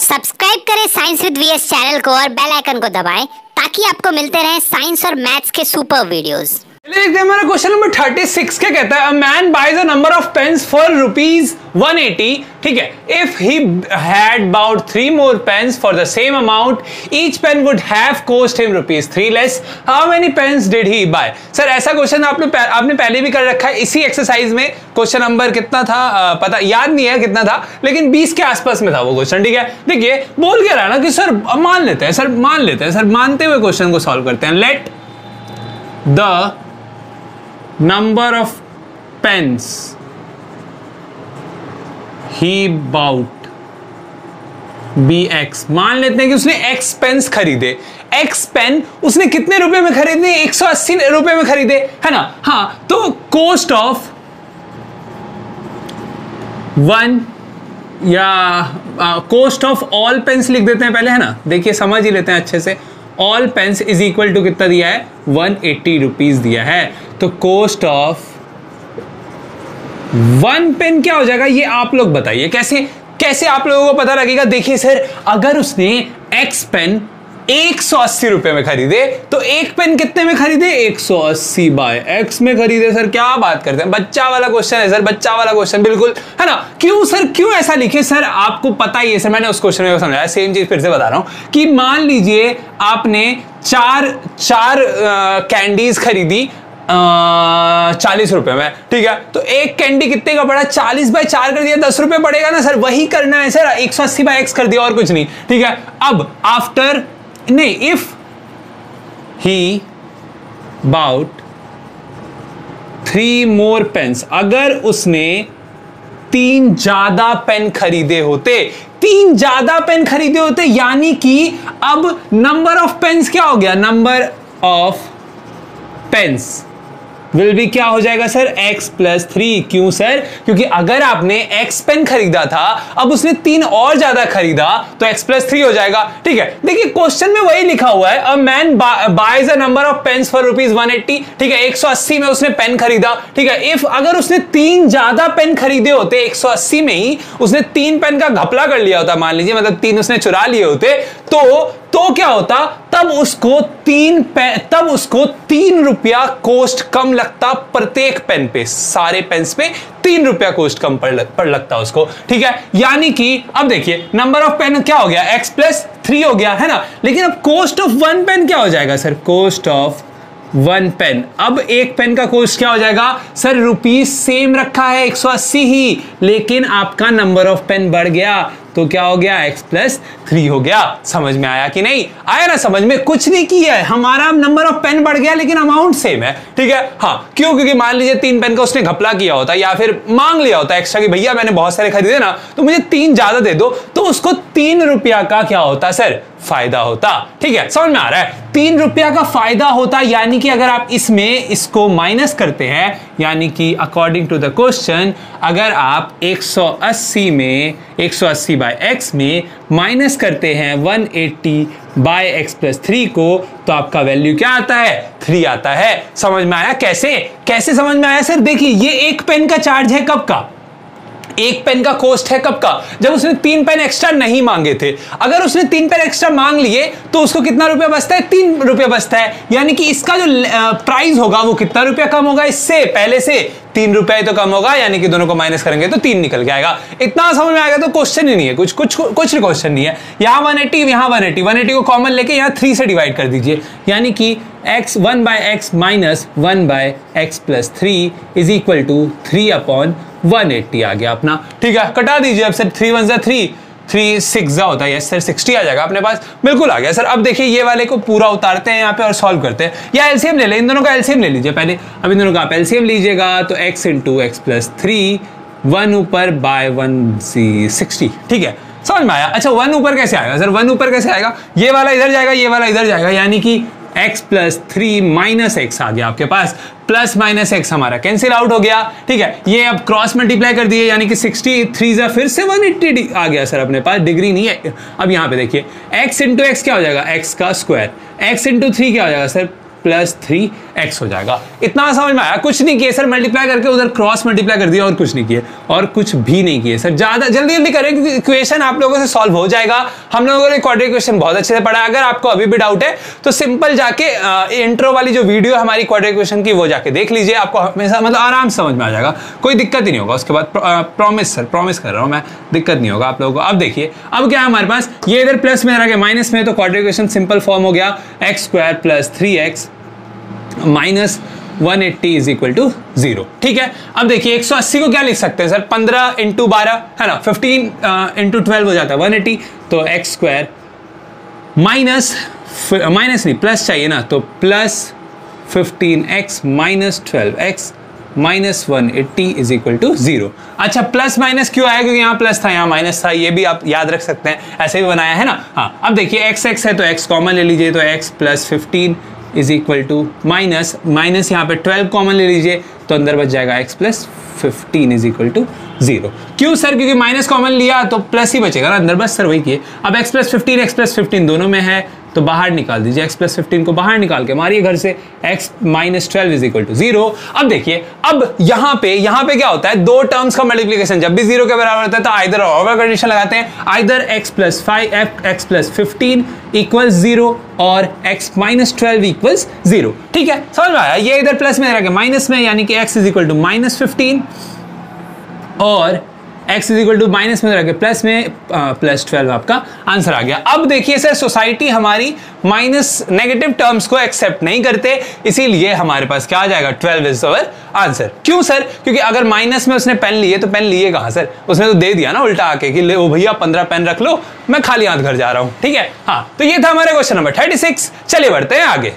Subscribe करें science with VS channel को और बेल आइकन को दबाएं ताकि आपको मिलते रहें साइंस और मैथ्स के सुपर वीडियोस। हमारा क्वेश्चन नंबर 36 क्या कहता है? A man buys a number of pens for ₹180, ठीक है। If he had about 3 more pens for the same amount, each pen would have cost him ₹3 less, how many pens did he buy? Sir ऐसा question आपने पहले भी कर रखा है इसी एक्सरसाइज में। क्वेश्चन नंबर कितना था पता याद नहीं है कितना था, लेकिन 20 के आसपास में था वो क्वेश्चन, ठीक है। देखिए बोल के रहा ना कि सर मान लेते हैं, सर मानते हुए क्वेश्चन को सॉल्व करते हैं। Let the number of pens he bought be x। मान लेते हैं कि उसने x पेन्स खरीदे। x पेन उसने कितने रुपए में खरीदे? 180 रुपए में खरीदे, है ना। हाँ, तो कॉस्ट ऑफ वन या कॉस्ट ऑफ ऑल पेन्स लिख देते हैं पहले, है ना। देखिए समझ ही लेते हैं अच्छे से। All pens is equal to कितना दिया है? 180 रुपीज दिया है। तो कॉस्ट ऑफ 1 पेन क्या हो जाएगा ये आप लोग बताइए। कैसे आप लोगों को पता लगेगा? देखिए सर, अगर उसने एक्स पेन 180 रुपए में खरीदे तो एक पेन कितने में खरीदे? 180 बाय एक्स में खरीदे। सर क्या बात करते हैं, बच्चा वाला क्वेश्चन है सर, बच्चा वाला क्वेश्चन बिल्कुल, है ना। क्यों सर, क्यों ऐसा लिखे? सर आपको पता ही है सर, मैंने उस क्वेश्चन में समझाया, सेम चीज फिर से बता रहा हूं कि मान लीजिए आपने चार कैंडीज खरीदी 40 रुपए में, ठीक है। तो एक कैंडी कितने का पड़ा? 40 बाय 4 कर दिया, 10 रुपए पड़ेगा ना सर। वही करना है सर, 180 बाय एक्स कर दिया और कुछ नहीं, ठीक है। अब आफ्टर नहीं, if he bought 3 more pens, अगर उसने 3 ज्यादा पेन खरीदे होते, यानी कि अब नंबर ऑफ पेन्स क्या हो गया? Number of pens will be क्या हो जाएगा सर? x+3। क्यों सर? क्योंकि अगर आपने x पेन खरीदा था, अब उसने 3 और ज्यादा खरीदा तो x+3 हो जाएगा, ठीक है। देखिए क्वेश्चन में वही लिखा हुआ है, a man buys a number of pens for ₹180, ठीक है। 180 में उसने पेन खरीदा, ठीक है। इफ अगर उसने 3 ज्यादा पेन खरीदे होते, 180 में ही उसने 3 पेन का घपला कर लिया होता, मान लीजिए, मतलब 3 उसने चुरा लिए होते, तो क्या होता? तब उसको 3 रुपया कॉस्ट कम लगता प्रत्येक पेन पे, सारे पेन्स पे 3 रुपया कॉस्ट कम पड़ लगता उसको, ठीक है। यानी कि अब देखिए नंबर ऑफ पेन क्या हो गया? x+3 हो गया, है ना। लेकिन अब कॉस्ट ऑफ 1 पेन क्या हो जाएगा सर? Cost of 1 pen. अब एक पेन का कॉस्ट क्या हो जाएगा सर? रुपीज सेम रखा है 180 ही, लेकिन आपका नंबर ऑफ पेन बढ़ गया, तो क्या हो गया? x+3 हो गया। समझ में आया कि नहीं आया? ना समझ में, कुछ नहीं किया है, हमारा नंबर ऑफ पेन बढ़ गया लेकिन अमाउंट सेम है, ठीक है। हाँ, क्यों? क्योंकि मान लीजिए 3 पेन का उसने घपला किया होता या फिर मांग लिया होता एक्स्ट्रा कि भैया मैंने बहुत सारे खरीदे ना, तो मुझे 3 ज्यादा दे दो, तो उसको 3 रुपया का क्या होता सर? फायदा होता, ठीक है। समझ में आ रहा है? 3 रुपया का फायदा होता, यानी कि अगर आप इसको माइनस करते हैं, यानी कि अकॉर्डिंग टू द क्वेश्चन, अगर आप 180 में 180 बाय एक्स में माइनस करते हैं 180 बाय x+3 को, तो आपका वैल्यू क्या आता है? 3 आता है। समझ में आया? कैसे समझ में आया सर? देखिए ये एक पेन का चार्ज है कब का? एक पेन का कॉस्ट है कब का? जब उसने 3 पेन एक्स्ट्रा नहीं मांगे थे। अगर उसने 3 पेन एक्स्ट्रा मांग लिए तो उसको कितना रुपया बचता है? 3 रुपया बचता है। यानी कि इसका जो प्राइस होगा वो कितना रुपया कम होगा? इससे पहले से 3 रुपया तो कम होगा, यानी कि दोनों को माइनस करेंगे तो 3 निकल के आएगा। इतना समझ में आएगा तो क्वेश्चन ही नहीं है, कुछ क्वेश्चन नहीं है। यहाँ 180, यहाँ 180 को कॉमन लेके यहाँ 3 से डिवाइड कर दीजिए, यानी कि 1 by X minus 1 by x+3 is equal to 3/180 आ गया अपना, ठीक है। कटा दीजिए अब सर, 3 1 3, 3 6 होता है, यस सर 60 आ जाएगा अपने पास, बिल्कुल आ गया सर। अब देखिए ये वाले को पूरा उतारते हैं यहाँ पे और सॉल्व करते हैं, या एलसीएम ले लें, इन दोनों का एलसीएम ले लीजिए पहले। अब इन दोनों का आप एलसीएम लीजिएगा तो x × x+3, 1 ऊपर बाय 1 60, ठीक है। समझ में आया? अच्छा 1 ऊपर कैसे आएगा सर? 1 ऊपर कैसे आएगा? ये वाला इधर जाएगा, ये वाला इधर जाएगा, यानी कि x+3 माइनस x आ गया आपके पास, प्लस माइनस x हमारा कैंसिल आउट हो गया, ठीक है। ये अब क्रॉस मल्टीप्लाई कर दिए, यानी कि 63 फिर से 180 आ गया सर अपने पास, डिग्री नहीं है। अब यहाँ पे देखिए x × x क्या हो जाएगा? x का स्क्वायर, x × 3 क्या हो जाएगा सर? प्लस 3x हो जाएगा। इतना समझ में आया? कुछ नहीं किया सर, मल्टीप्लाई करके उधर क्रॉस मल्टीप्लाई कर दिया और कुछ नहीं किए, और कुछ भी नहीं किए सर। ज्यादा जल्दी जल्दी करें क्योंकि इक्वेशन आप लोगों से सॉल्व हो जाएगा। हम लोगों ने क्वाड्रेटिक इक्वेशन बहुत अच्छे से पढ़ा है। अगर आपको अभी भी डाउट है तो सिंपल जाके इंट्रो वाली जो वीडियो हमारी क्वाड्रेटिक इक्वेशन की वो जाके देख लीजिए, आपको हमेशा मतलब आराम से समझ में आ जाएगा, कोई दिक्कत ही नहीं होगा। उसके बाद प्रॉमिस सर, प्रॉमिस कर रहा हूं मैं, दिक्कत नहीं होगा आप लोगों को। अब देखिए अब क्या है हमारे पास, ये इधर प्लस में आ गया माइनस में, तो क्वाड्रेटिक इक्वेशन सिंपल फॉर्म हो गया x² + 3x minus 180 is equal to 0। ठीक है, अब देखिए 180 को क्या लिख सकते हैं सर, 15 × 12 है ना, 15 × 12 हो जाता है 180, तो x² माइनस नहीं प्लस चाहिए ना, तो plus 15x minus 12x minus 180 is equal to 0। अच्छा प्लस माइनस क्यों आया, क्योंकि यहाँ प्लस था यहाँ माइनस था, ये भी आप याद रख सकते हैं, ऐसे भी बनाया है ना। हाँ अब देखिए x है तो x कॉमन ले लीजिए, तो x + 15 is equal to minus यहाँ पे 12 कॉमन ले लीजिए, तो अंदर बच जाएगा x + 15 इज इक्वल टू 0। क्यों सर, क्योंकि माइनस कॉमन लिया तो प्लस ही बचेगा ना अंदर, बस सर वही किए। अब x + 15 दोनों में है तो बाहर निकाल दीजिए, x + 15 को बाहर निकाल के मारिए घर से, x - 12 इज इक्वल टू 0। अब देखिए अब यहाँ पे क्या होता है, दो टर्म्स का मल्टीप्लिकेशन जब भी 0 के बराबर होता है तो आइदर और कंडीशन लगाते हैं, आइदर x + 15 इक्वल्स 0 और x - 12 इक्वल्स 0। ठीक है, समझ में आया? ये इधर प्लस में रहेगा माइनस में, यानी कि x इज इक्वल टू -15 और x is equal to minus में रखे प्लस में, +12 आपका आंसर आ गया। अब देखिए सर, सोसाइटी हमारी माइनस नेगेटिव टर्म्स को एक्सेप्ट नहीं करते, इसीलिए हमारे पास क्या आ जाएगा, 12 इज अवर आंसर। क्यों सर, क्योंकि अगर माइनस में उसने पेन लिए तो पेन लिए कहां सर, उसने तो दे दिया ना उल्टा आके कि ले ओ भैया 15 पेन रख लो, मैं खाली हाथ घर जा रहा हूं। ठीक है, हाँ तो ये था हमारा क्वेश्चन नंबर 36। चलिए बढ़ते हैं आगे।